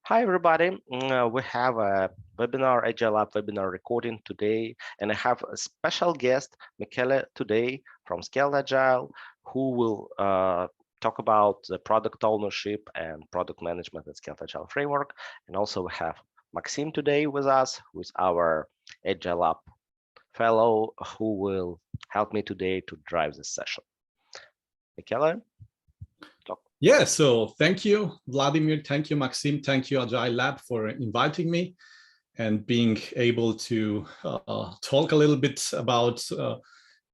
Hi, everybody. We have a webinar, AgileLAB webinar recording today, and I have a special guest, Michele, today from Scaled Agile, who will talk about the product ownership and product management in Scaled Agile framework. And also we have Maxim today with us, who is our AgileLAB fellow, who will help me today to drive this session. Michele? Yeah, so thank you, Vladimir. Thank you, Maxim. Thank you, AgileLAB, for inviting me and being able to talk a little bit about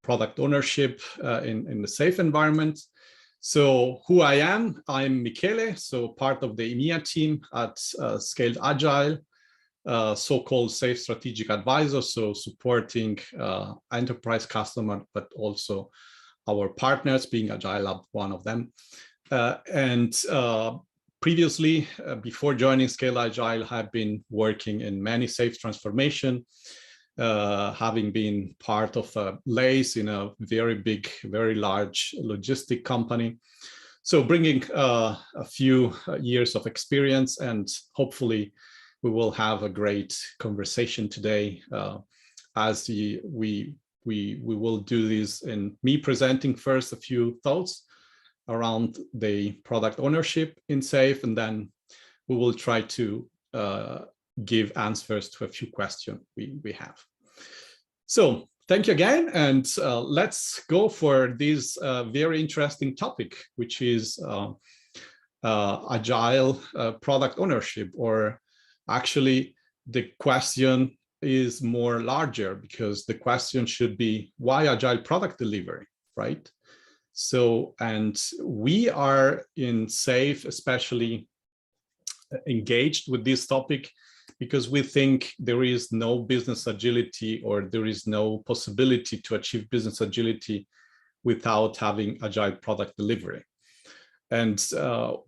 product ownership in the SAFe environment. So who I am, I'm Michele, so part of the EMEA team at Scaled Agile, so-called SAFe Strategic Advisor, so supporting enterprise customer, but also our partners, being AgileLAB one of them. Previously, before joining Scaled Agile, I have been working in many SAFe transformation, having been part of LACE in a very big, very large logistic company. So bringing a few years of experience, and hopefully we will have a great conversation today as we will do this in me presenting first a few thoughts around the product ownership in SAFe, and then we will try to give answers to a few questions we have. So thank you again, and let's go for this very interesting topic, which is Agile product ownership, or actually the question is more larger, because the question should be, why Agile product delivery, right? So, and we are in SAFe especially engaged with this topic because we think there is no business agility, or there is no possibility to achieve business agility without having Agile product delivery. And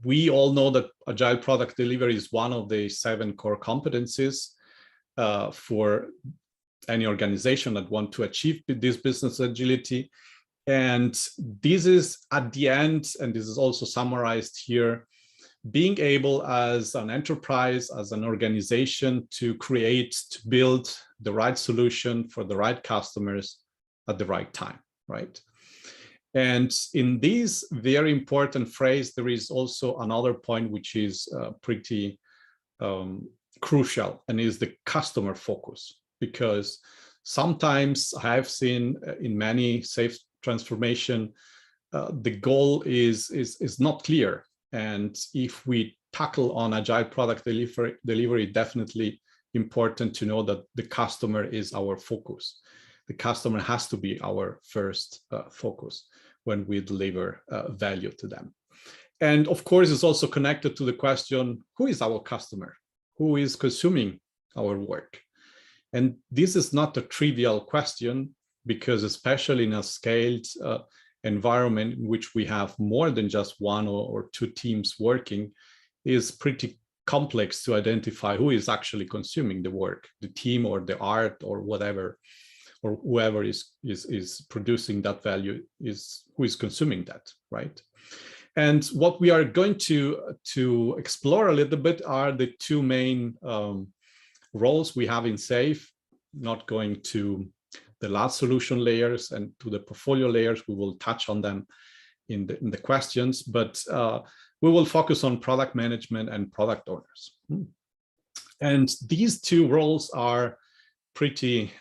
we all know that Agile product delivery is one of the 7 core competencies for any organization that want to achieve this business agility. And this is at the end, and this is also summarized here, being able as an enterprise, as an organization, to create, to build the right solution for the right customers at the right time, right? And in this very important phrase, there is also another point which is pretty crucial, and is the customer focus. Because sometimes I have seen in many SAFe transformation, the goal is not clear. And if we tackle on Agile product delivery, definitely important to know that the customer is our focus. The customer has to be our first focus when we deliver value to them. And of course, it's also connected to the question, who is our customer? Who is consuming our work? And this is not a trivial question, because especially in a scaled environment in which we have more than just 1 or 2 teams working, is pretty complex to identify who is actually consuming the work, the team or the art or whatever, or whoever is producing that value is who is consuming that, right? And what we are going to explore a little bit are the 2 main roles we have in SAFe, not going to the last solution layers and to the portfolio layers. We will touch on them in the questions, but we will focus on product management and product owners. And these 2 roles are pretty,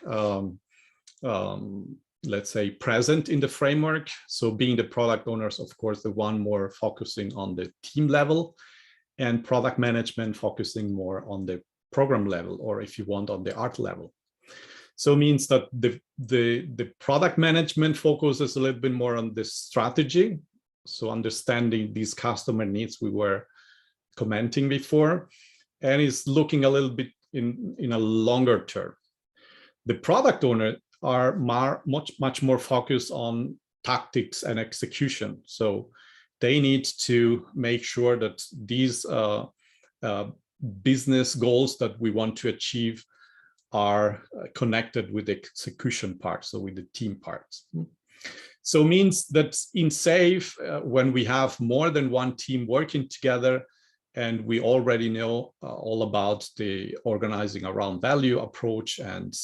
let's say, present in the framework. So being the product owners, of course, the one more focusing on the team level, and product management focusing more on the program level, or if you want, on the art level. So it means that the product management focuses a little bit more on the strategy. So understanding these customer needs we were commenting before, and is looking a little bit in a longer term. The product owner are much more focused on tactics and execution. So they need to make sure that these business goals that we want to achieve are connected with the execution part, so with the team parts. So it means that in SAFe, when we have more than 1 team working together, And we already know all about the organizing around value approach and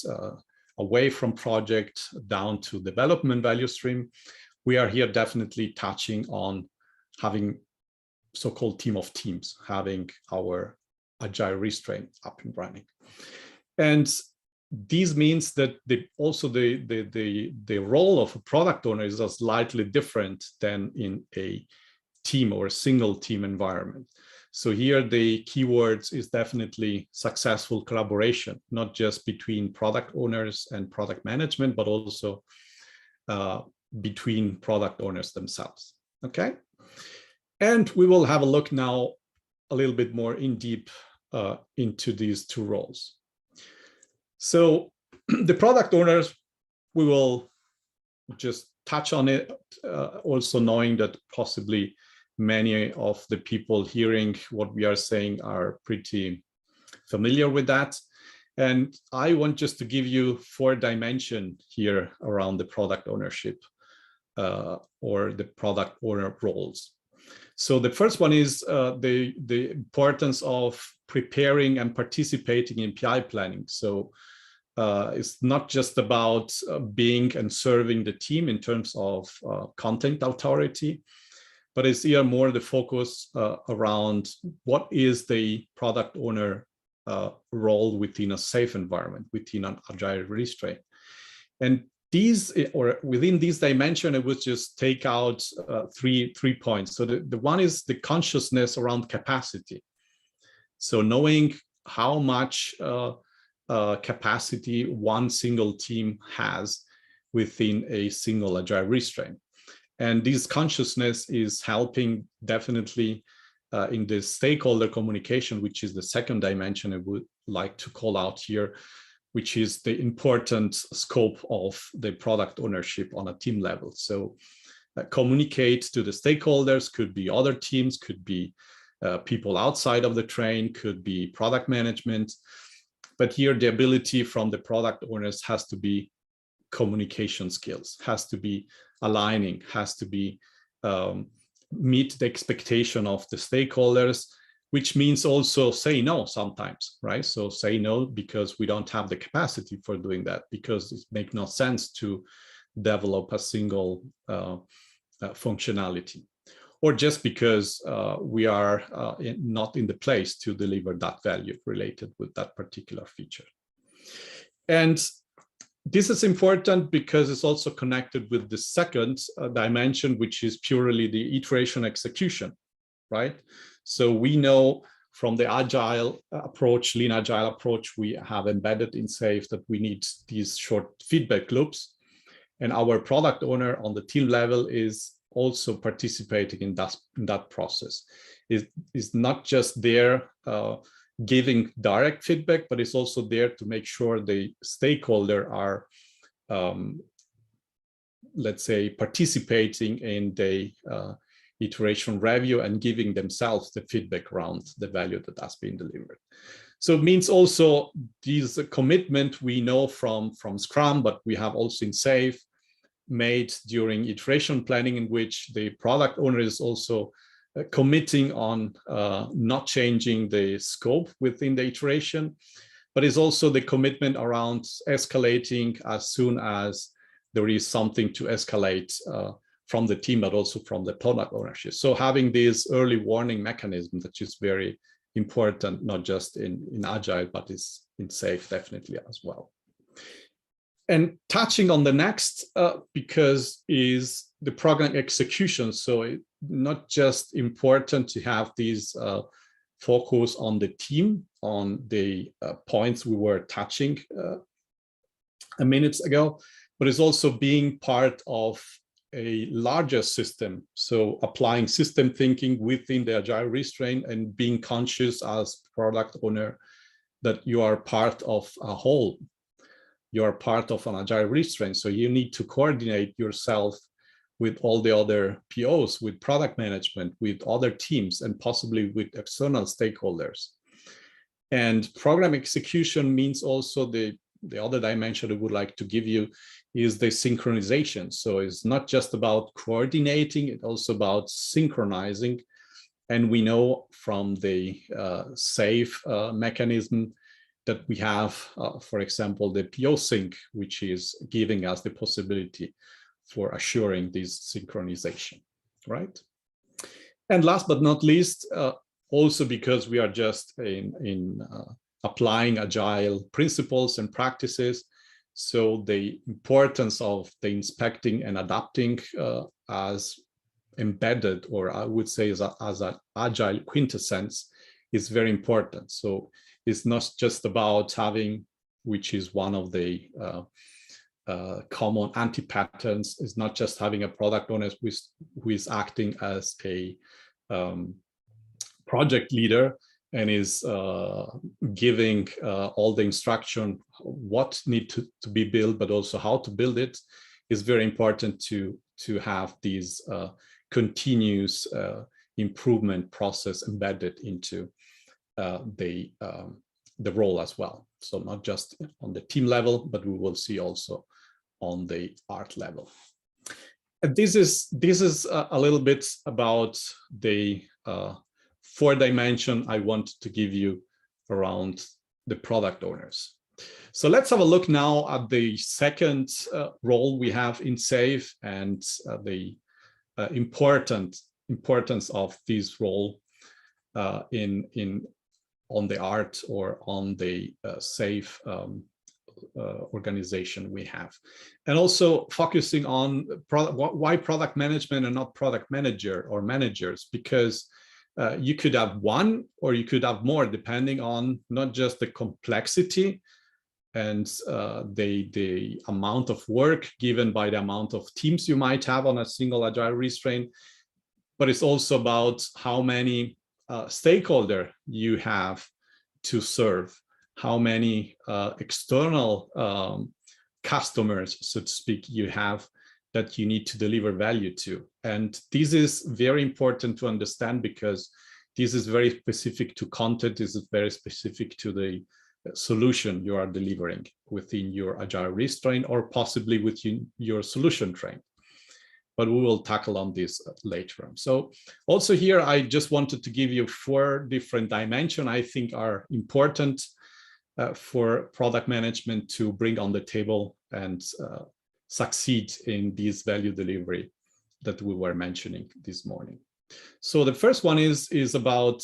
away from project down to development value stream. We are here definitely touching on having so-called team of teams, having our agile restraint up and running. And this means that also the role of a product owner is slightly different than in a team or a single team environment. So here the keywords is definitely successful collaboration, not just between product owners and product management, but also between product owners themselves. Okay. And we will have a look now a little bit more in deep into these two roles. So the product owners, we will just touch on it, also knowing that possibly many of the people hearing what we are saying are pretty familiar with that. And I want just to give you 4 dimensions here around the product ownership or the product owner roles. So the first one is the importance of preparing and participating in PI planning. So it's not just about being and serving the team in terms of content authority, but it's here more the focus around what is the product owner role within a safe environment, within an agile restraint. And these, or within this dimension, I would just take out three points. So the one is the consciousness around capacity. So knowing how much capacity one single team has within a single agile restraint. And this consciousness is helping definitely in the stakeholder communication, which is the second dimension I would like to call out here, which is the important scope of the product ownership on a team level. So communicate to the stakeholders, could be other teams, could be people outside of the train, could be product management. But here the ability from the product owners has to be communication skills, has to be aligning, has to be meet the expectation of the stakeholders, which means also say no sometimes, right? So say no because we don't have the capacity for doing that, because it makes no sense to develop a single functionality, or just because we are not in the place to deliver that value related with that particular feature. And this is important because it's also connected with the second dimension, which is purely the iteration execution, right? So we know from the agile approach, lean agile approach, we have embedded in SAFe that we need these short feedback loops. And our product owner on the team level is also participating in that process. It is not just there giving direct feedback, but it's also there to make sure the stakeholder are, let's say, participating in the iteration review and giving themselves the feedback around the value that has been delivered. So it means also this commitment we know from Scrum, but we have also in SAFe made during iteration planning, in which the product owner is also committing on not changing the scope within the iteration, but is also the commitment around escalating as soon as there is something to escalate from the team, but also from the product ownership. So having this early warning mechanism, that is very important, not just in Agile, but is in SAFe definitely as well. And touching on the next, because is the program execution. So it's not just important to have these focus on the team, on the points we were touching a minute ago, but it's also being part of a larger system. So applying system thinking within the agile restraint and being conscious as product owner that you are part of a whole. You are part of an agile restraint. So you need to coordinate yourself with all the other POs, with product management, with other teams, and possibly with external stakeholders. And program execution means also the other dimension I would like to give you is the synchronization. So it's not just about coordinating, it's also about synchronizing And we know from the SAFe mechanism that we have, for example, the PO sync, which is giving us the possibility for assuring this synchronization, right? And last but not least, also because we are just in applying agile principles and practices, so the importance of the inspecting and adapting as embedded, or I would say as an agile quintessence, is very important. So it's not just about having, which is one of the common anti-patterns, is not just having a product owner who is acting as a project leader and is giving all the instruction what need to be built, but also how to build it. Is very important to have these continuous improvement process embedded into the role as well. So not just on the team level, but we will see also on the art level. And this is a little bit about the 4 dimension I want to give you around the product owners. So let's have a look now at the second role we have in SAFe and the importance of this role on the art or on the SAFe organization we have, and also focusing on why product management and not product manager or managers, because you could have one or you could have more, depending on not just the complexity and the amount of work given by the amount of teams you might have on a single agile restraint, but it's also about how many stakeholder you have to serve, how many external customers, so to speak, you have that you need to deliver value to. And this is very important to understand, because this is very specific to content, this is very specific to the solution you are delivering within your agile restraint, or possibly within your solution train. But we will tackle on this later on. So also here, I just wanted to give you 4 different dimensions I think are important for product management to bring on the table and succeed in this value delivery that we were mentioning this morning. So the first one is about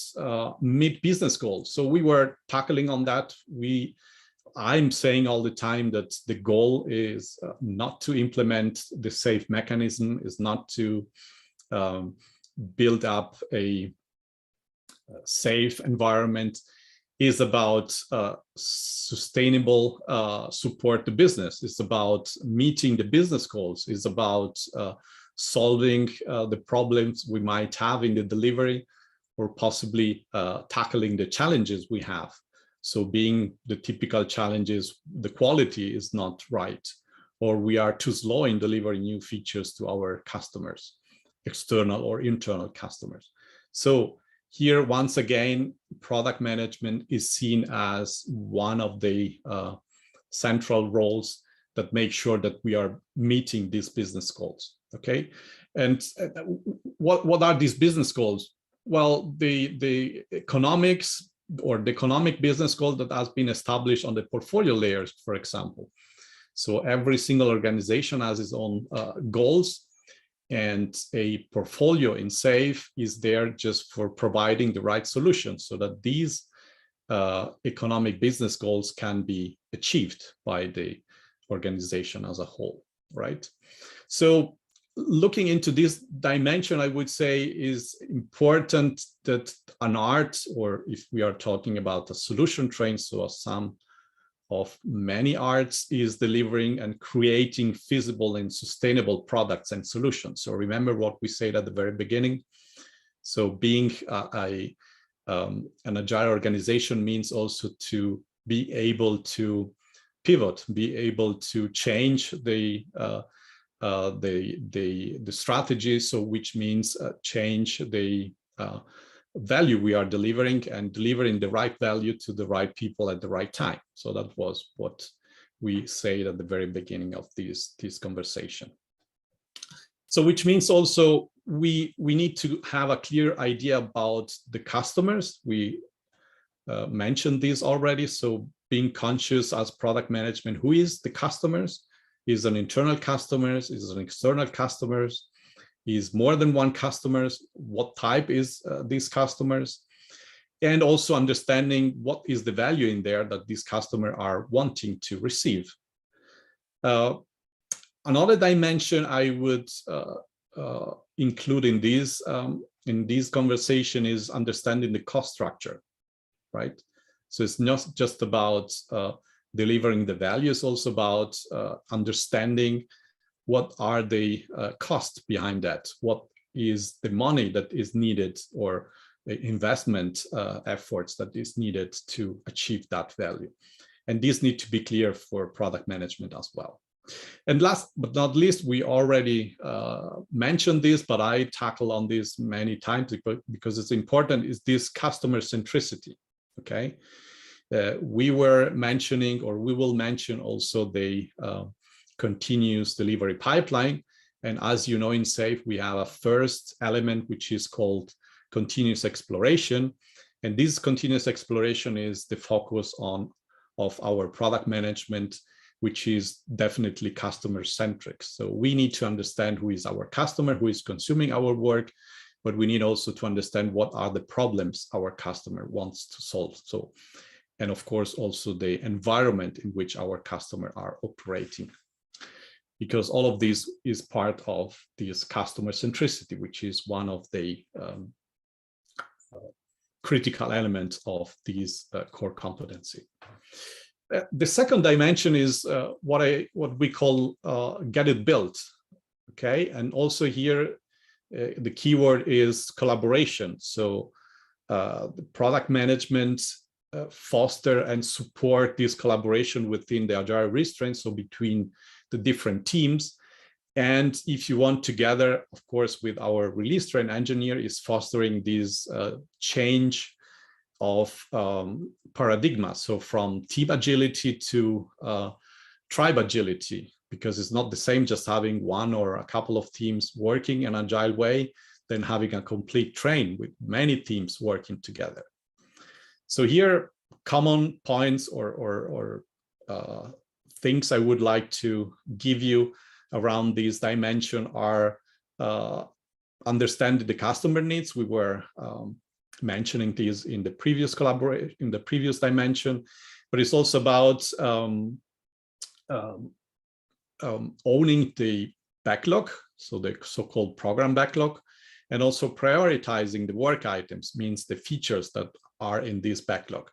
meet business goals. So we were tackling on that. I'm saying all the time that the goal is not to implement the SAFe mechanism, is not to build up a safe environment, is about sustainable support the business. It's about meeting the business goals. It's about solving the problems we might have in the delivery, or possibly tackling the challenges we have. So being the typical challenges, the quality is not right, or we are too slow in delivering new features to our customers, external or internal customers. So here, once again, product management is seen as one of the central roles that make sure that we are meeting these business goals. Okay, and what are these business goals? Well, the economics or the economic business goal that has been established on the portfolio layers, for example. So every single organization has its own goals, and a portfolio in SAFe is there just for providing the right solutions so that these economic business goals can be achieved by the organization as a whole, right? So looking into this dimension, I would say is important that an art, or if we are talking about a solution train, so a sum of many arts, is delivering and creating feasible and sustainable products and solutions. So remember what we said at the very beginning. So being an agile organization means also to be able to pivot, be able to change the strategy, so which means change the value we are delivering and delivering the right value to the right people at the right time. So that was what we said at the very beginning of this conversation. So which means also we need to have a clear idea about the customers. We mentioned this already. So being conscious as product management, who is the customers? Is an internal customers? Is an external customers? Is more than one customers? What type is these customers? And also understanding what is the value in there that these customers are wanting to receive. Another dimension I would include in this conversation is understanding the cost structure, right? So it's not just about delivering the value, it's also about understanding what are the costs behind that, what is the money that is needed, or the investment efforts that is needed to achieve that value. And these need to be clear for product management as well. And last but not least, we already mentioned this, but I tackle on this many times because it's important, is this customer centricity, okay? We were mentioning, or we will mention also the continuous delivery pipeline. And as you know, in SAFe, we have a first element, which is called continuous exploration. And this continuous exploration is the focus of our product management, which is definitely customer centric. So we need to understand who is our customer, who is consuming our work, but we need also to understand what are the problems our customer wants to solve. So, and of course, also the environment in which our customer are operating, because all of this is part of this customer centricity, which is one of the critical elements of this core competency. The second dimension is what we call get it built, okay? And also here, the keyword is collaboration. So the product management foster and support this collaboration within the Agile restraints, so between the different teams. And if you want together, of course, with our release train engineer is fostering this change of paradigma. So from team agility to tribe agility, because it's not the same just having one or a couple of teams working in an agile way than having a complete train with many teams working together. So here, common points or things I would like to give you around this dimension are understanding the customer needs. We were mentioning these in the previous collaboration, in the previous dimension, but it's also about owning the backlog, so the so-called program backlog, and also prioritizing the work items, means the features that are in this backlog.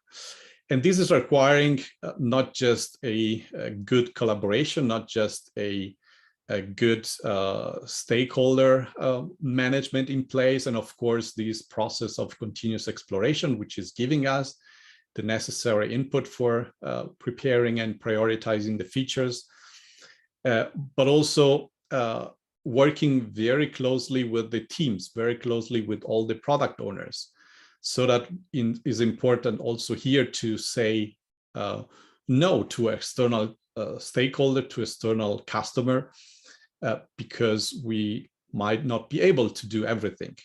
And this is requiring not just a good collaboration, not just a good stakeholder management in place, and of course this process of continuous exploration, which is giving us the necessary input for preparing and prioritizing the features, but also working very closely with the teams, very closely with all the product owners. So that is important also here to say no to external stakeholder, to external customer, because we might not be able to do everything.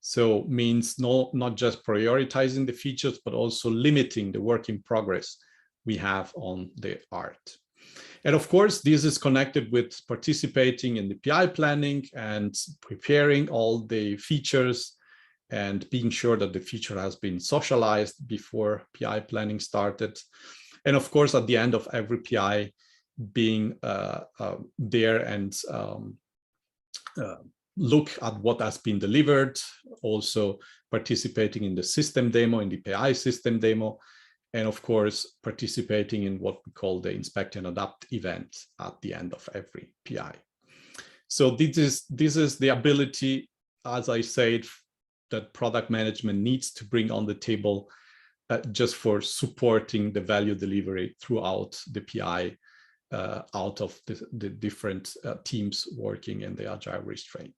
So means not just prioritizing the features, but also limiting the work in progress we have on the art. And of course, this is connected with participating in the PI planning and preparing all the features and being sure that the feature has been socialized before PI planning started. And of course, at the end of every PI, being there and look at what has been delivered, also participating in the system demo, in the PI system demo, and of course, participating in what we call the inspect and adapt event at the end of every PI. So this is the ability, as I said, that product management needs to bring on the table just for supporting the value delivery throughout the PI, out of the different teams working in the Agile restraint.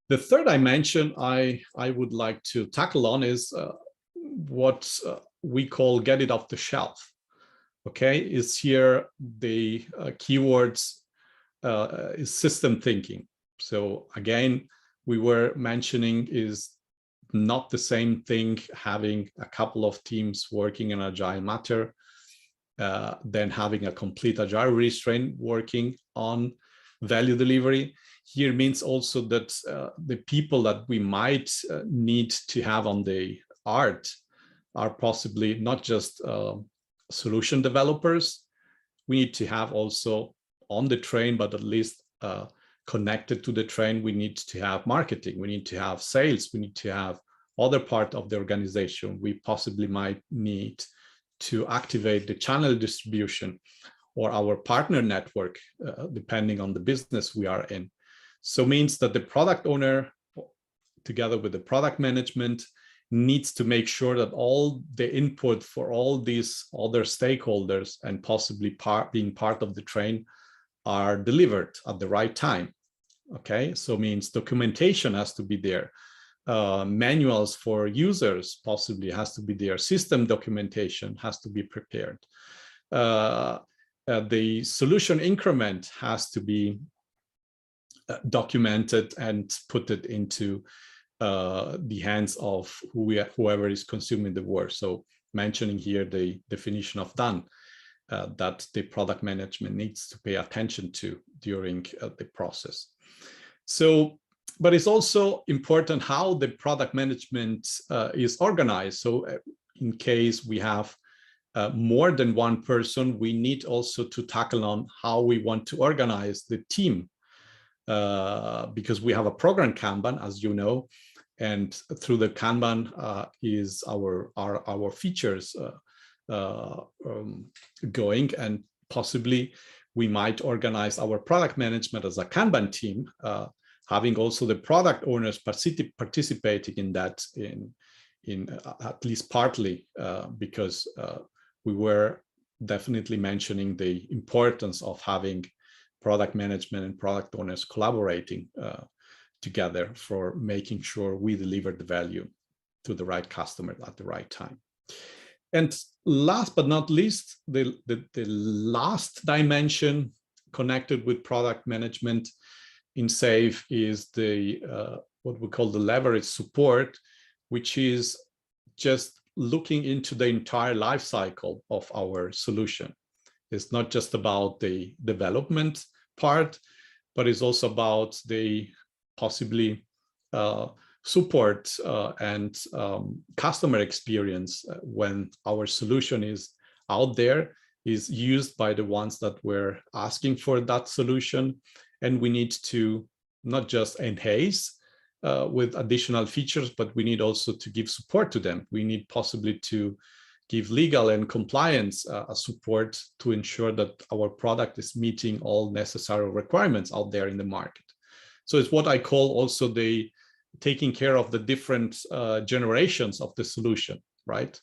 The third dimension I would like to tackle on is what we call get it off the shelf. Okay, is here the keywords is system thinking. So again, we were mentioning is not the same thing having a couple of teams working in Agile matter than having a complete Agile restraint working on value delivery. Here means also that the people that we might need to have on the art are possibly not just solution developers. We need to have also on the train, but at least connected to the train, we need to have marketing, we need to have sales, we need to have other part of the organization. We possibly might need to activate the channel distribution or our partner network, depending on the business we are in. So means that the product owner, together with the product management, needs to make sure that all the input for all these other stakeholders and possibly being part of the train are delivered at the right time. Okay, so means documentation has to be there. Manuals for users possibly has to be there. System documentation has to be prepared. The solution increment has to be documented and put it into the hands of whoever is consuming the work. So mentioning here the definition of done that the product management needs to pay attention to during the process. So, but it's also important how the product management is organized. So in case we have more than one person, we need also to tackle on how we want to organize the team, because we have a program Kanban, as you know, and through the Kanban is our features going, and possibly we might organize our product management as a Kanban team, having also the product owners participating in that in at least partly, because we were definitely mentioning the importance of having product management and product owners collaborating together for making sure we deliver the value to the right customer at the right time. And last but not least, the last dimension connected with product management in SAFe is the what we call the leverage support, which is just looking into the entire life cycle of our solution. It's not just about the development part, but it's also about the possibly support and customer experience when our solution is out there, is used by the ones that were asking for that solution. And we need to not just enhance with additional features, but we need also to give support to them. We need possibly to give legal and compliance support to ensure that our product is meeting all necessary requirements out there in the market. So it's what I call also the taking care of the different generations of the solution, right?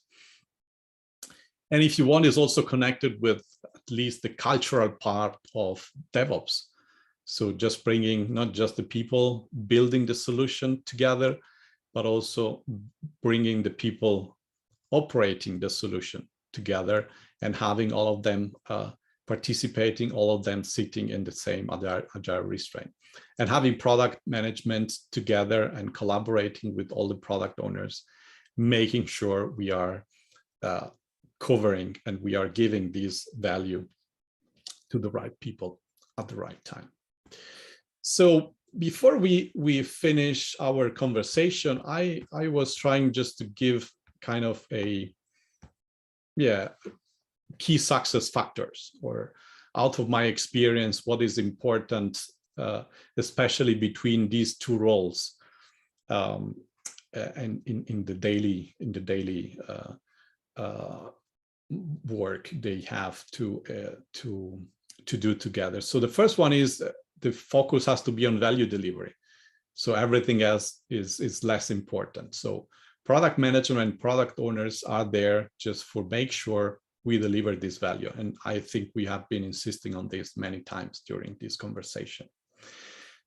And if you want, is also connected with at least the cultural part of DevOps. So just bringing not just the people building the solution together, but also bringing the people operating the solution together and having all of them participating, all of them sitting in the same agile restraint, and having product management together and collaborating with all the product owners, making sure we are covering and we are giving this value to the right people at the right time. So before we finish our conversation, I was trying just to give kind of a key success factors, or out of my experience, what is important, especially between these two roles, and in the daily work they have to do together. So the first one is the focus has to be on value delivery. So everything else is less important. So product management and product owners are there just for make sure we deliver this value. And I think we have been insisting on this many times during this conversation.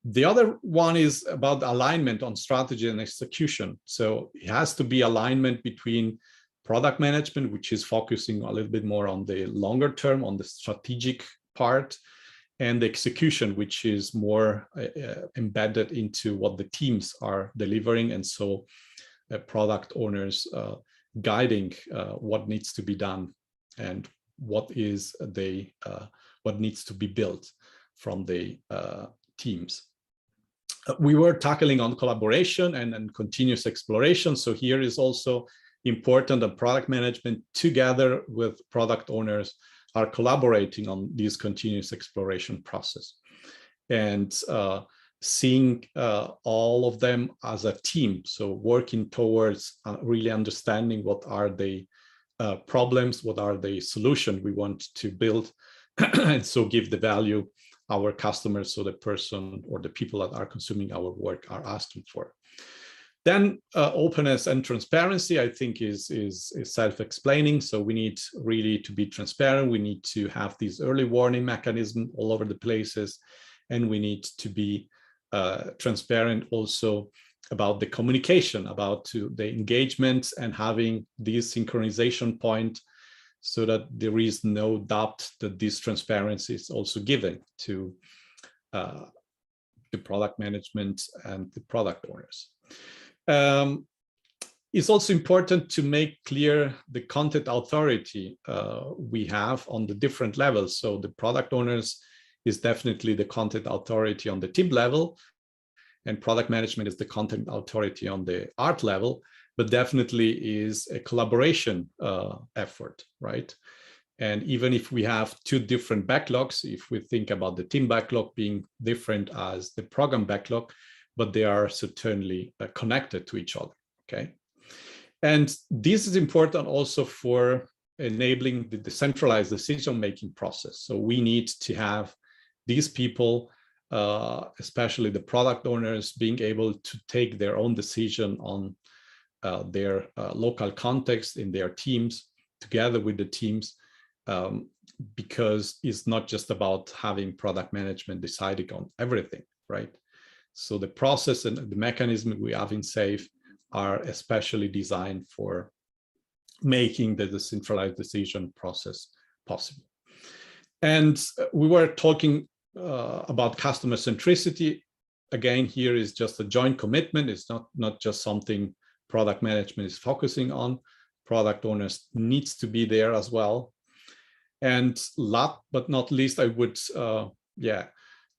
The other one is about alignment on strategy and execution. So it has to be alignment between product management, which is focusing a little bit more on the longer term, on the strategic part, and the execution, which is more embedded into what the teams are delivering. And so product owners guiding what needs to be done and what needs to be built from the teams. We were tackling on collaboration and continuous exploration. So here is also important that product management together with product owners are collaborating on this continuous exploration process and seeing all of them as a team. So working towards really understanding what are the problems, what are the solutions we want to build, and so give the value our customers, so the person or the people that are consuming our work are asking for. Then openness and transparency, I think, is self-explaining. So we need really to be transparent. We need to have these early warning mechanism all over the places, and we need to be transparent also about the communication, about the engagement, and having this synchronization point so that there is no doubt that this transparency is also given to the product management and the product owners. It's also important to make clear the content authority we have on the different levels. So the product owners is definitely the content authority on the team level, and product management is the content authority on the art level, but definitely is a collaboration effort, right? And even if we have two different backlogs, if we think about the team backlog being different as the program backlog, but they are certainly connected to each other, okay? And this is important also for enabling the decentralized decision-making process. So we need to have these people, especially the product owners, being able to take their own decision on their local context in their teams, together with the teams, because it's not just about having product management deciding on everything, right? So the process and the mechanism we have in SAFe are especially designed for making the decentralized decision process possible. And we were talking about customer centricity. Again, here is just a joint commitment. It's not just something product management is focusing on. Product owners needs to be there as well. And last but not least, I would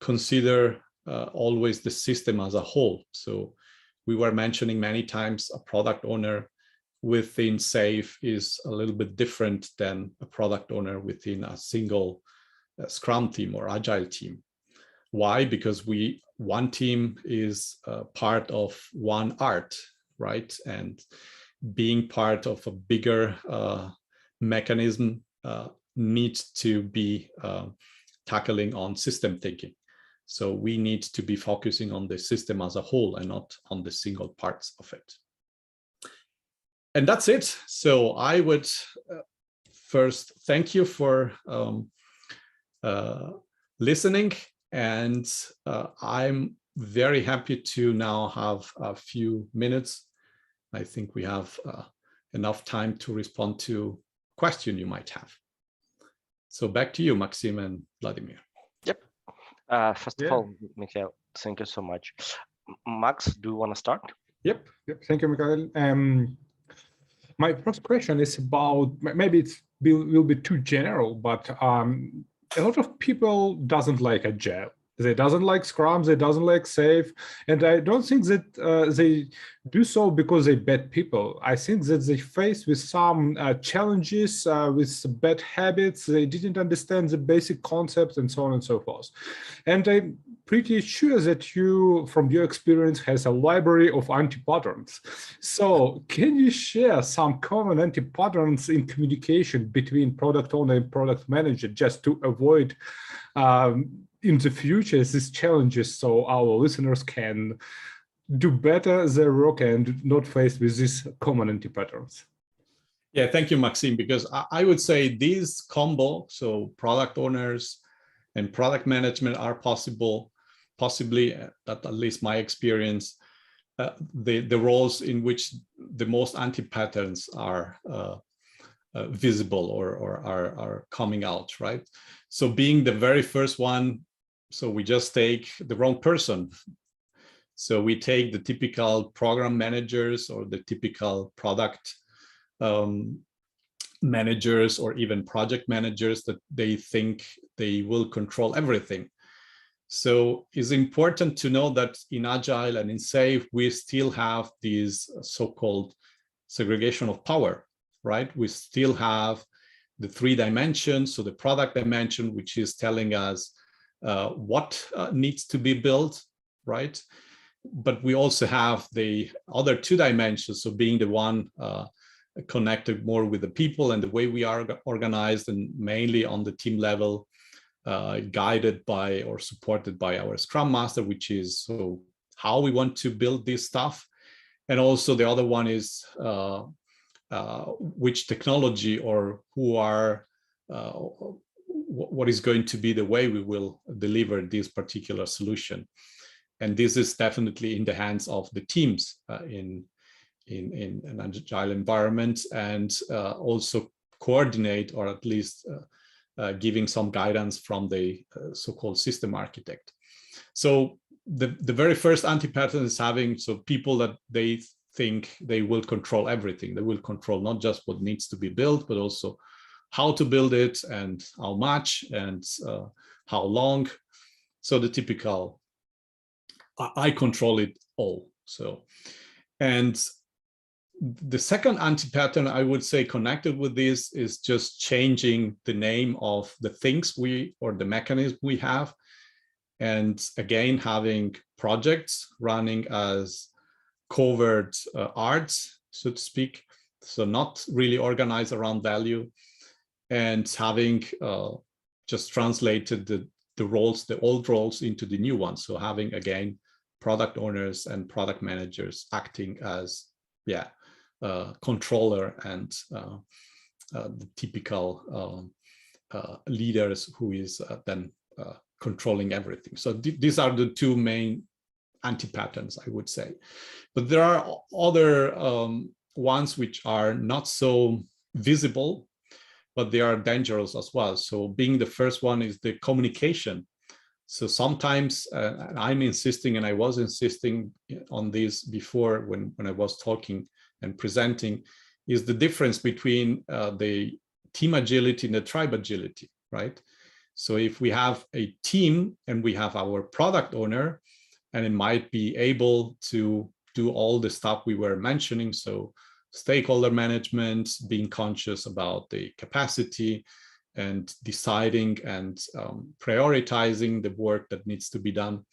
consider always the system as a whole. So we were mentioning many times a product owner within SAFe is a little bit different than a product owner within a single Scrum team or Agile team. Why? Because one team is part of one art, right? And being part of a bigger mechanism needs to be tackling on system thinking. So we need to be focusing on the system as a whole and not on the single parts of it. And that's it. So I would first thank you for listening. And I'm very happy to now have a few minutes. I think we have enough time to respond to questions you might have. So back to you, Maxim and Vladimir. Yep. First of all, Mikhail, thank you so much. Max, do you want to start? Yep. Thank you, Mikhail. My first question is about, maybe it will be too general, but a lot of people doesn't like Agile. They doesn't like Scrum, they doesn't like SAFe, and I don't think that they do so because they're bad people. I think that they face with some challenges, with bad habits. They didn't understand the basic concepts and so on and so forth. And I'm pretty sure that you, from your experience, has a library of anti-patterns. So can you share some common anti-patterns in communication between product owner and product manager, just to avoid in the future these challenges, so our listeners can do better their work and not face with these common anti-patterns? Yeah, thank you, Maxim, because I would say these combo, so product owners and product management are possibly, at least my experience, the roles in which the most anti-patterns are visible or are coming out, right? So being the very first one so we just take the wrong person. So we take the typical program managers or the typical product managers or even project managers that they think they will control everything. So it's important to know that in Agile and in SAFe, we still have these so-called segregation of power, right? We still have the 3 dimensions. So the product dimension, which is telling us what needs to be built, right? But we also have the other 2 dimensions, so being the one connected more with the people and the way we are organized, and mainly on the team level, guided by or supported by our Scrum Master, which is so how we want to build this stuff. And also the other one is which technology or who are what is going to be the way we will deliver this particular solution. And this is definitely in the hands of the teams in an Agile environment, and also coordinate, or at least giving some guidance from the so-called system architect. So the very first anti-pattern is having people that they think they will control everything. They will control not just what needs to be built, but also how to build it and how much and how long. So the typical, I control it all. So, and the second anti-pattern, I would say, connected with this is just changing the name of the things or the mechanism we have. And again, having projects running as covert arts, so to speak. So not really organized around value, and having just translated the roles, the old roles into the new ones. So having, again, product owners and product managers acting as, controller and the typical leaders who is then controlling everything. So these are the 2 main anti-patterns, I would say. But there are other ones which are not so visible, but they are dangerous as well. So being the first one is the communication. So sometimes I'm insisting, and I was insisting on this before when I was talking and presenting, is the difference between the team agility and the tribe agility, right? So if we have a team and we have our product owner, and it might be able to do all the stuff we were mentioning, so stakeholder management, being conscious about the capacity and deciding and prioritizing the work that needs to be done.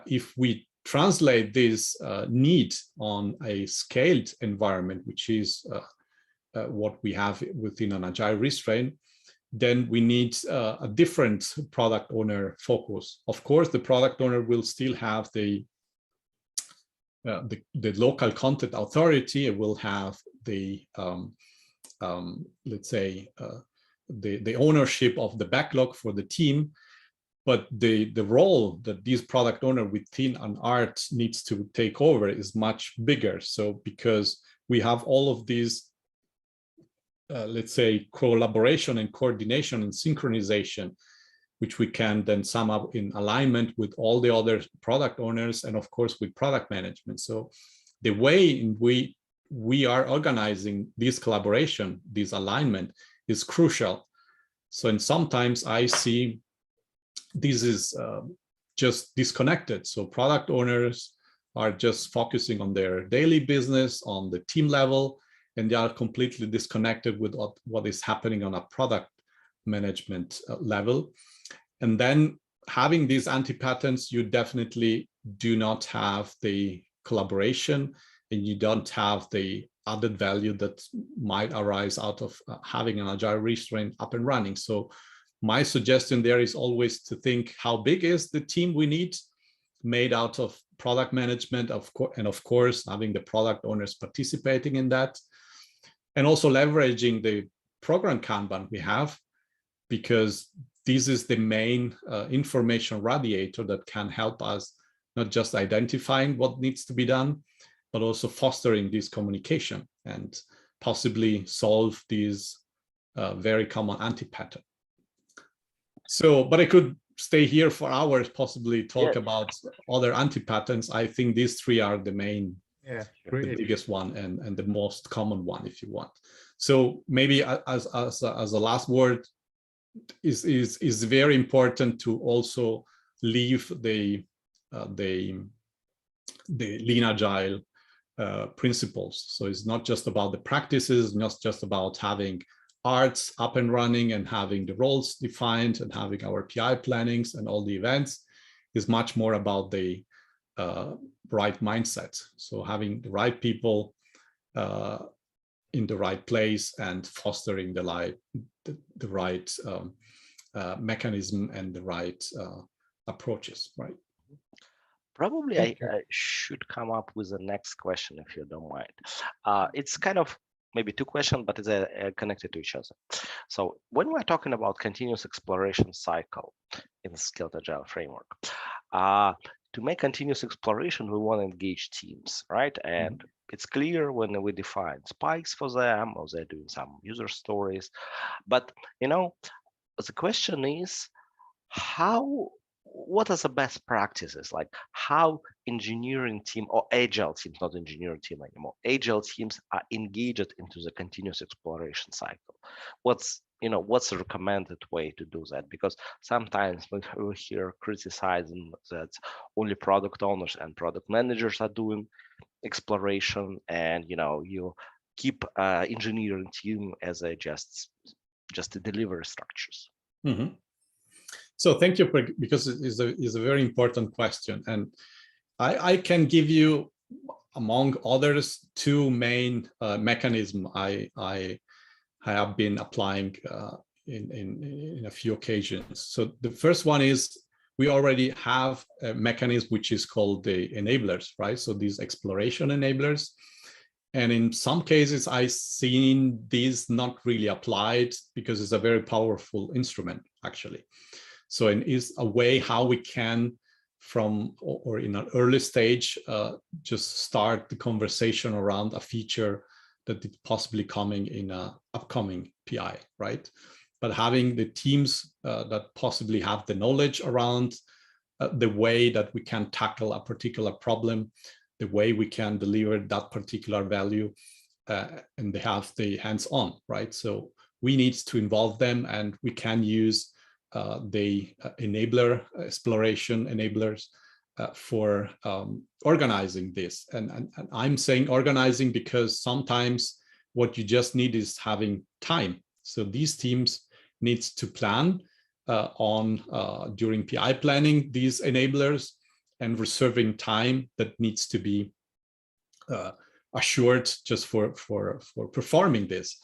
If we translate this need on a scaled environment, which is what we have within an Agile restraint, then we need a different product owner focus. Of course, the product owner will still have the local content authority. It will have the let's say the ownership of the backlog for the team, but the role that this product owner within an art needs to take over is much bigger. So because we have all of these let's say collaboration and coordination and synchronization, which we can then sum up in alignment with all the other product owners and of course with product management. So the way in which we are organizing this collaboration, this alignment is crucial. So and sometimes I see this is just disconnected. So product owners are just focusing on their daily business on the team level, and they are completely disconnected with what is happening on a product management level. And then having these anti-patterns, you definitely do not have the collaboration, and you don't have the added value that might arise out of having an Agile restraint up and running. So my suggestion there is always to think, how big is the team we need, made out of product management, and of course having the product owners participating in that, and also leveraging the program Kanban we have, because this is the main information radiator that can help us not just identifying what needs to be done, but also fostering this communication and possibly solve these very common anti-pattern. So, but I could stay here for hours, possibly talk Yeah. about other anti-patterns. I think these three are the main, Yeah, the great. biggest one and the most common one, if you want. So maybe as a last word, is very important to also leave the lean agile principles. So it's not just about the practices, not just about having arts up and running and having the roles defined and having our PI plannings and all the events. Is much more about the right mindset. So having the right people in the right place and fostering the right mechanism and the right approaches, right? Probably I should come up with the next question, if you don't mind. It's kind of maybe two questions, but it's connected to each other. So when we're talking about continuous exploration cycle in the Scaled Agile framework, to make continuous exploration, we want to engage teams, right? And it's clear when we define spikes for them, or they're doing some user stories. But, the question is, what are the best practices? Like how engineering team or agile teams, not engineering team anymore, agile teams are engaged into the continuous exploration cycle? What's the recommended way to do that? Because sometimes we hear criticizing that only product owners and product managers are doing exploration, and you keep engineering team as a just the delivery structures. Mm-hmm. So thank you because it is a very important question, and I can give you, among others, two main mechanisms I have been applying in a few occasions. So the first one is we already have a mechanism which is called the enablers, right? So these exploration enablers. And in some cases, I've seen these not really applied because it's a very powerful instrument, actually. So it is a way how we can, from or in an early stage, just start the conversation around a feature that is possibly coming in an upcoming PI, right? But having the teams that possibly have the knowledge around the way that we can tackle a particular problem, the way we can deliver that particular value, and they have the hands-on, right? So we need to involve them, and we can use the enabler exploration enablers for organizing this. And I'm saying organizing because sometimes what you just need is having time. So these teams need to plan during PI planning these enablers and reserving time that needs to be assured just for performing this.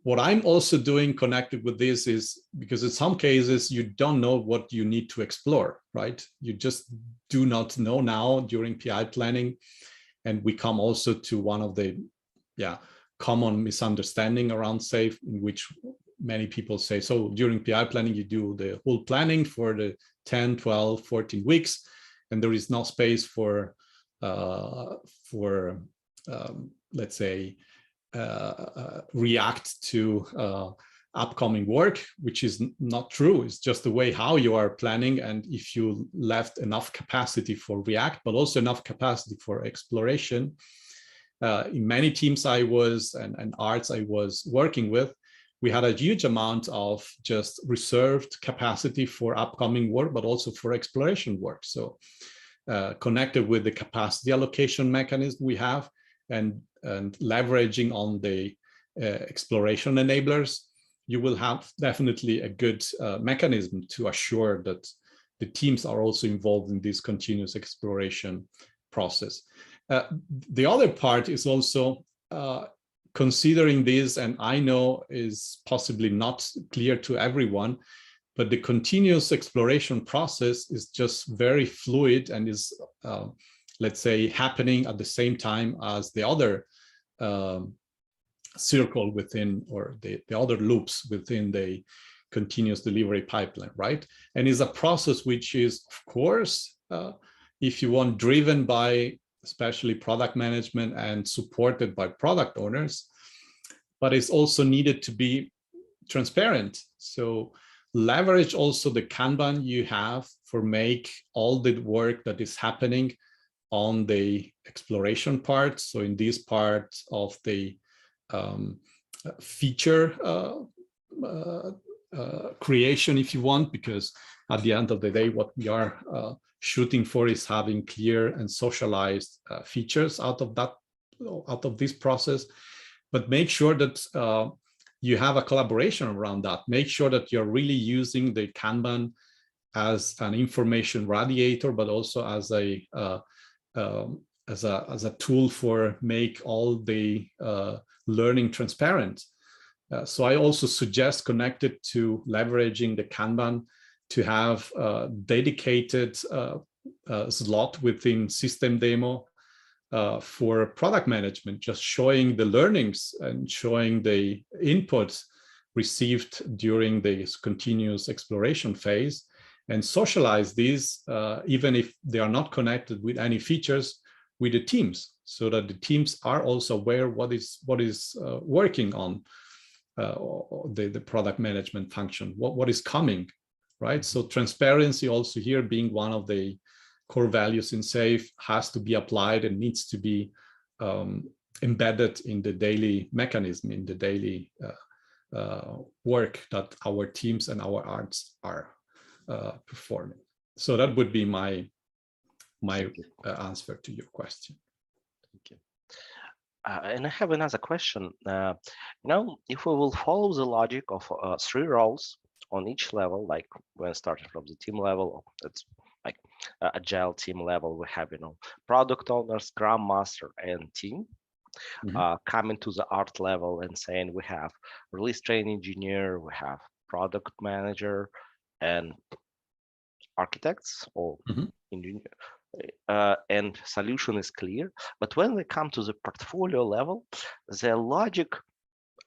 What I'm also doing connected with this is because in some cases you don't know what you need to explore, right? You just do not know now during PI planning. And we come also to one of the common misunderstanding around SAFe, in which many people say, so during PI planning, you do the whole planning for the 10, 12, 14 weeks, and there is no space for let's say, react to upcoming work, which is not true. It's just the way how you are planning. And if you left enough capacity for react, but also enough capacity for exploration, in many teams I was and arts I was working with, we had a huge amount of just reserved capacity for upcoming work, but also for exploration work. So connected with the capacity allocation mechanism we have, and leveraging on the exploration enablers, you will have definitely a good mechanism to assure that the teams are also involved in this continuous exploration process. The other part is also considering this, and I know is possibly not clear to everyone, but the continuous exploration process is just very fluid and is let's say, happening at the same time as the other circle within, or the other loops within the continuous delivery pipeline, right? And is a process which is, of course, if you want, driven by especially product management and supported by product owners, but it's also needed to be transparent. So leverage also the Kanban you have for make all the work that is happening on the exploration part. So in this part of the feature creation, if you want, because at the end of the day, what we are shooting for is having clear and socialized features out of this process. But make sure that you have a collaboration around that. Make sure that you're really using the Kanban as an information radiator, but also as a tool for make all the learning transparent. So I also suggest, connected to leveraging the Kanban, to have a dedicated slot within system demo for product management, just showing the learnings and showing the inputs received during this continuous exploration phase, and socialize these, even if they are not connected with any features, with the teams, so that the teams are also aware what is working on the product management function, what is coming, right? So transparency also here being one of the core values in SAFe has to be applied and needs to be embedded in the daily mechanism, in the daily work that our teams and our arts are performing. So that would be my answer to your question. Thank you. And I have another question. If we will follow the logic of 3 roles on each level, like when starting from the team level, that's like agile team level, we have product owner, scrum master, and team. Coming to the art level and saying we have release train engineer, we have product manager, and architects or engineer. And solution is clear, but when we come to the portfolio level, the logic,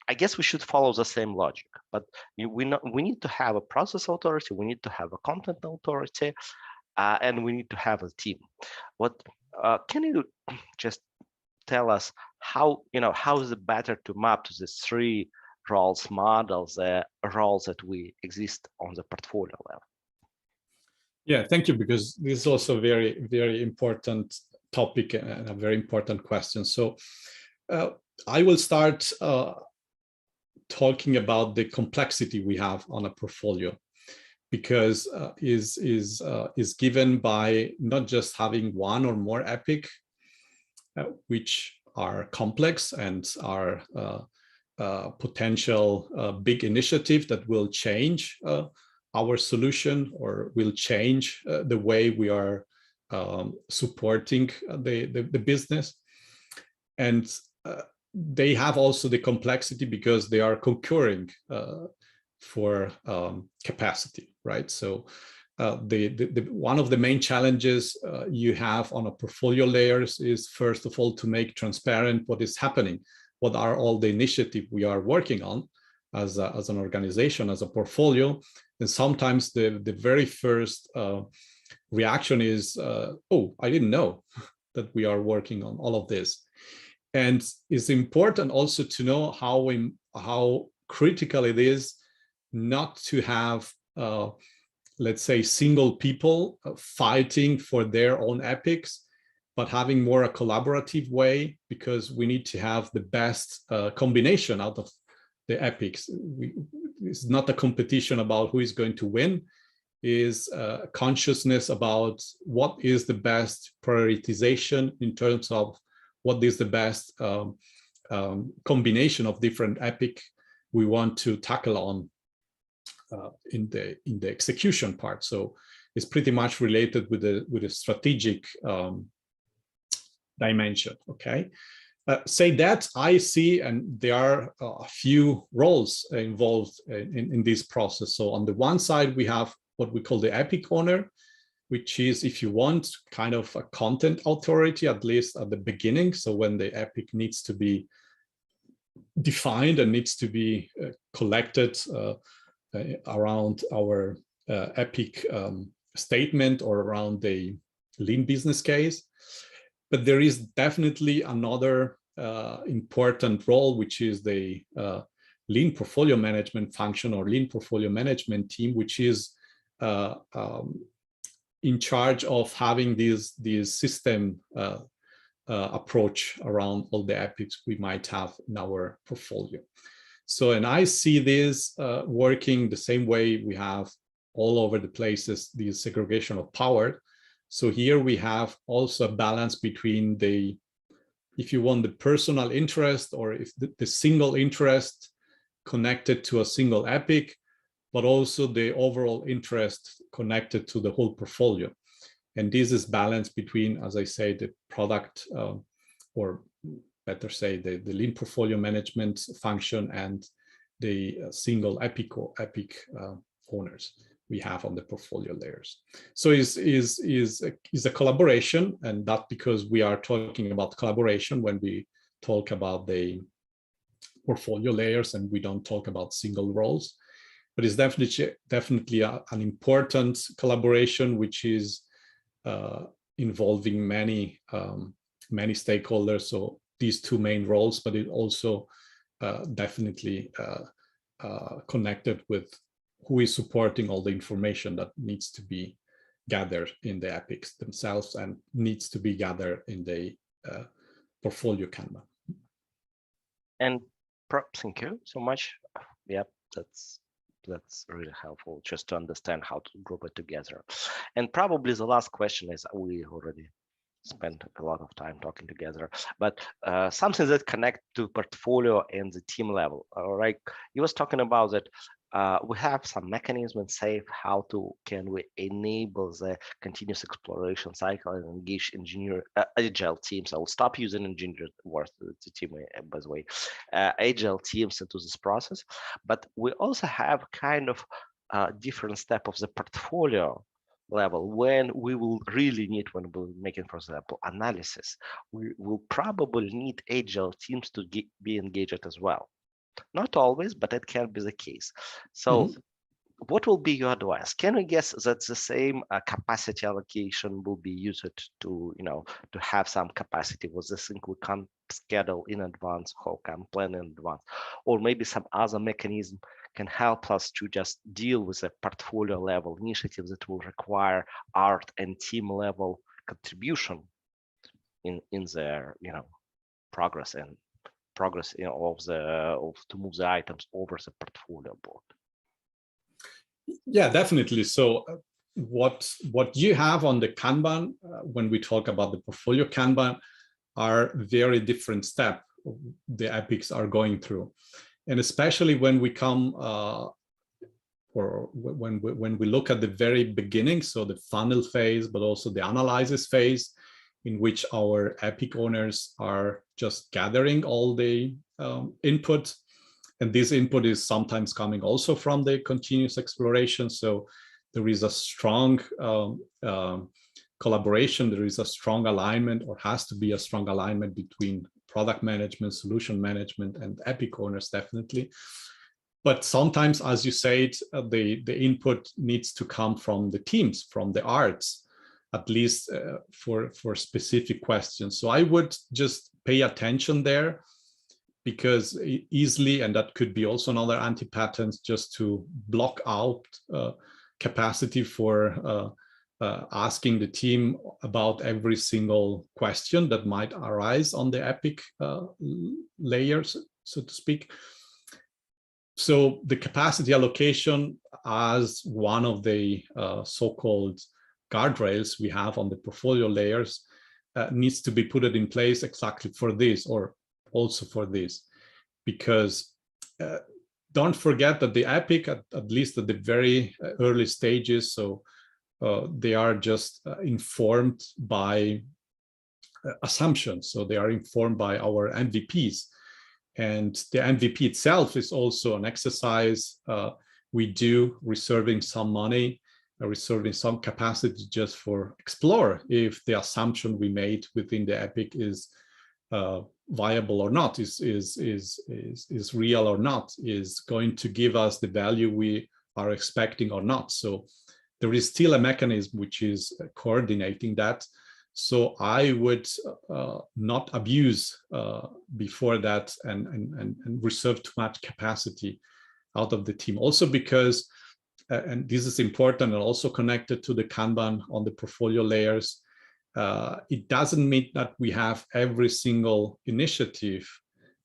I guess we should follow the same logic, but we need to have a process authority, we need to have a content authority, and we need to have a team. What can you just tell us how is it better to map to the 3 roles models, roles that we exist on the portfolio level? Yeah, thank you, because this is also a very, very important topic and a very important question. So I will start talking about the complexity we have on a portfolio, because is given by not just having one or more epic, which are complex and are potential big initiative that will change our solution or will change the way we are supporting the business. And they have also the complexity because they are concurring for capacity, right? So one of the main challenges you have on a portfolio layers is, first of all, to make transparent what is happening, what are all the initiatives we are working on as an organization, as a portfolio. And sometimes the very first reaction is, oh, I didn't know that we are working on all of this. And it's important also to know how critical it is not to have, let's say, single people fighting for their own epics, but having more a collaborative way, because we need to have the best combination out of the epics. It's not a competition about who is going to win, is consciousness about what is the best prioritization in terms of what is the best combination of different epic we want to tackle on in the execution part. So it's pretty much related with the strategic dimension. Okay. Say that I see, and there are a few roles involved in this process. So on the one side, we have what we call the epic owner, which is, if you want, kind of a content authority, at least at the beginning. So when the epic needs to be defined and needs to be collected around our epic statement or around the lean business case. But there is definitely another important role, which is the lean portfolio management function or lean portfolio management team, which is in charge of having these system approach around all the epics we might have in our portfolio. So, and I see this working the same way we have all over the places, the segregation of power. So here we have also a balance between the, if you want, the personal interest, or if the single interest connected to a single epic, but also the overall interest connected to the whole portfolio. And this is balanced between, as I say, the product, or better say, the lean portfolio management function and the single epic owners we have on the portfolio layers. So is a collaboration, and that because we are talking about collaboration when we talk about the portfolio layers, and we don't talk about single roles. But it's definitely an important collaboration, which is involving many stakeholders. So these two main roles, but it also definitely connected with who is supporting all the information that needs to be gathered in the epics themselves and needs to be gathered in the portfolio Kanban. And thank you so much. Yep, that's really helpful just to understand how to group it together. And probably the last question is, we already spent a lot of time talking together, but something that connect to portfolio and the team level. All right, you was talking about that we have some mechanism and say how can we enable the continuous exploration cycle and engage agile teams. I will stop using engineer word, the team, by the way, agile teams into this process. But we also have kind of different step of the portfolio level when we will really need, when we're making, for example, analysis, we will probably need agile teams to be engaged as well. Not always, but it can be the case. So what will be your advice? Can we guess that the same capacity allocation will be used to, to have some capacity? Was this thing we can schedule in advance, or can plan in advance, or maybe some other mechanism can help us to just deal with a portfolio level initiative that will require art and team level contribution in their, progress to move the items over the portfolio board. Yeah, definitely. So what you have on the Kanban when we talk about the portfolio Kanban are very different steps the epics are going through, and especially when we come or when we look at the very beginning, so the funnel phase, but also the analysis phase, in which our epic owners are just gathering all the input. And this input is sometimes coming also from the continuous exploration. So there is a strong collaboration, there is a strong alignment, or has to be a strong alignment between product management, solution management, and epic owners, definitely. But sometimes, as you said, the input needs to come from the teams, from the arts, at least for specific questions. So I would just pay attention there, because easily, and that could be also another anti-pattern, just to block out capacity for asking the team about every single question that might arise on the epic layers, so to speak. So the capacity allocation as one of the so-called guardrails we have on the portfolio layers needs to be put in place exactly for this, or also for this, because don't forget that the epic, at least at the very early stages, so they are just informed by assumptions. So they are informed by our MVPs, and the MVP itself is also an exercise we do, reserving some money, reserving some capacity just for explore if the assumption we made within the epic is viable or not, is real or not, is going to give us the value we are expecting or not. So there is still a mechanism which is coordinating that. So I would not abuse before that and reserve too much capacity out of the team. Also because, and this is important and also connected to the Kanban on the portfolio layers, it doesn't mean that we have every single initiative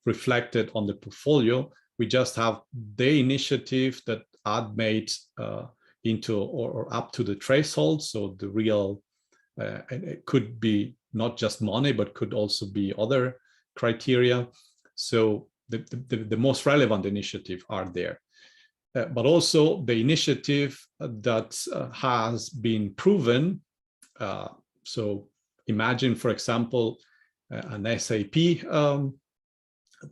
reflected on the portfolio. We just have the initiative that are made into or up to the threshold. So the real, and it could be not just money, but could also be other criteria. So the most relevant initiative are there. But also the initiative that has been proven. So imagine, for example, an SAP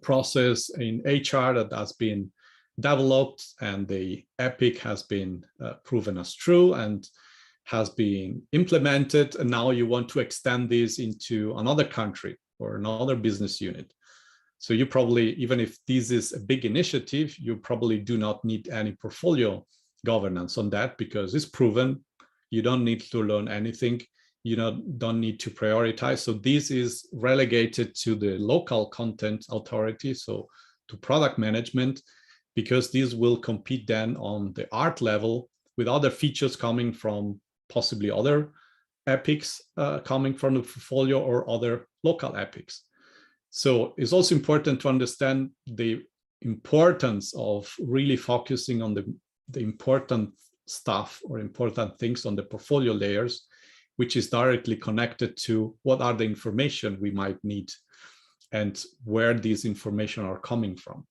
process in HR that has been developed and the epic has been proven as true and has been implemented, and now you want to extend this into another country or another business unit. So you probably, even if this is a big initiative, you probably do not need any portfolio governance on that because it's proven. You don't need to learn anything. You don't need to prioritize. So this is relegated to the local content authority, so to product management, because these will compete then on the art level with other features coming from possibly other epics coming from the portfolio or other local epics. So it's also important to understand the importance of really focusing on the important stuff or important things on the portfolio layers, which is directly connected to what are the information we might need and where these information are coming from.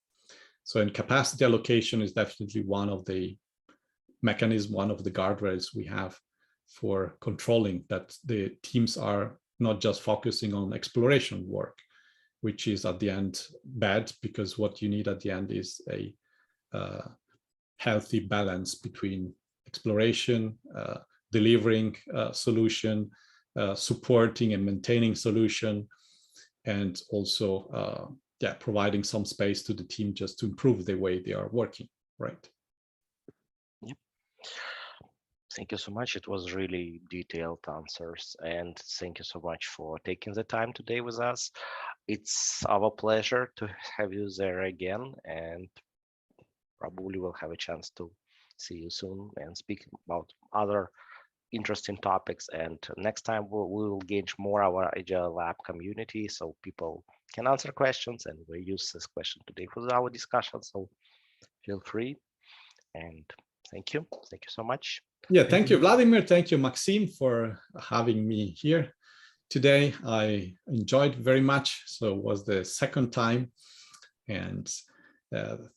So in capacity allocation is definitely one of the mechanisms, one of the guardrails we have for controlling that the teams are not just focusing on exploration work, which is at the end bad, because what you need at the end is a healthy balance between exploration, delivering solution, supporting and maintaining solution, and also providing some space to the team just to improve the way they are working, right? Yep. Thank you so much. It was really detailed answers, and thank you so much for taking the time today with us. It's our pleasure to have you there again, and probably we'll have a chance to see you soon and speak about other interesting topics. And next time we will engage more our AgileLAB community so people can answer questions, and we use this question today for our discussion. So feel free, and thank you. Thank you so much. Yeah, thank you, Vladimir. Thank you, Maxime, for having me here today. I enjoyed very much. So it was the second time. And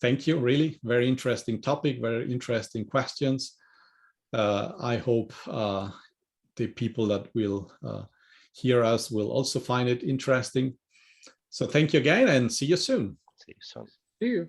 thank you, really. Very interesting topic, very interesting questions. I hope the people that will hear us will also find it interesting. So thank you again and see you soon. See you soon. See you.